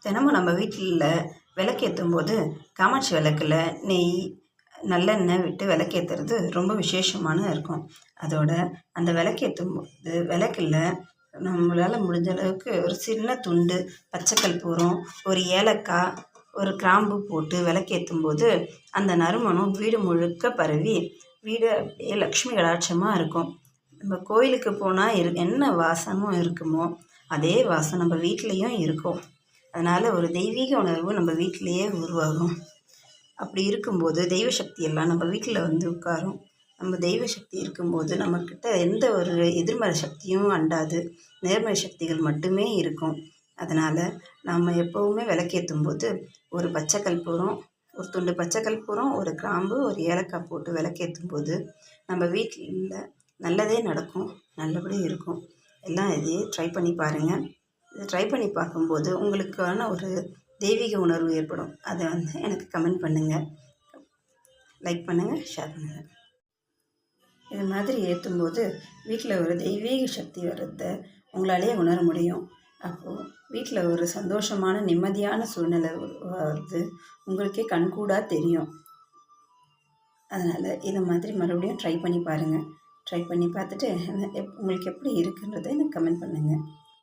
தினமும் நம்ம வீட்டில் விளக்கேற்றும் போது காமாட்சி விளக்கில் நெய் நல்லெண்ணெய் விட்டு விளக்கேற்றுறது ரொம்ப விசேஷமான இருக்கும். அதோட அந்த விளக்கேற்றும் போது விளக்கில் நம்மளால் முடிஞ்ச அளவுக்கு ஒரு சின்ன துண்டு பச்சை கற்பூரம், ஒரு ஏலக்காய், ஒரு கிராம்பு போட்டு விளக்கேற்றும் போது அந்த நறுமணம் வீடு முழுக்க பரவி வீடு அப்படியே லக்ஷ்மி கடாட்சமாக இருக்கும். நம்ம கோயிலுக்கு போனால் என்ன வாசமும் இருக்குமோ அதே வாசம் நம்ம வீட்லேயும் இருக்கும். அதனால் ஒரு தெய்வீக உணர்வு நம்ம வீட்டிலையே உருவாகும். அப்படி இருக்கும்போது தெய்வ சக்தி எல்லாம் நம்ம வீட்டில் வந்து உட்காரும். நம்ம தெய்வ சக்தி இருக்கும்போது நம்மக்கிட்ட எந்த ஒரு எதிர்மறை சக்தியும் அண்டாது, நேர்மறை சக்திகள் மட்டுமே இருக்கும். அதனால் நம்ம எப்போவுமே விளக்கேற்றும் போது ஒரு பச்சை கற்பூரம், ஒரு துண்டு பச்சை கற்பூரம், ஒரு கிராம்பு, ஒரு ஏலக்காய் போட்டு விளக்கேற்றும் போது நம்ம வீட்டில் நல்லதே நடக்கும், நல்லபடியும் இருக்கும். எல்லாம் இதையே ட்ரை பண்ணி பாருங்கள். இதை ட்ரை பண்ணி பார்க்கும்போது உங்களுக்கான ஒரு தெய்வீக உணர்வு ஏற்படும். அதை வந்து எனக்கு கமெண்ட் பண்ணுங்கள், லைக் பண்ணுங்கள், ஷேர் பண்ணுங்கள். இது மாதிரி ஏற்றும்போது வீட்டில் ஒரு தெய்வீக சக்தி வர்றதை உங்களாலேயே உணர முடியும். அப்போது வீட்டில் ஒரு சந்தோஷமான நிம்மதியான சூழ்நிலை வருது உங்களுக்கே கண்கூடாக தெரியும். அதனால் இதை மாதிரி மறுபடியும் ட்ரை பண்ணி பாருங்கள். ட்ரை பண்ணி பார்த்துட்டு உங்களுக்கு எப்படி இருக்குன்றதை எனக்கு கமெண்ட் பண்ணுங்கள்.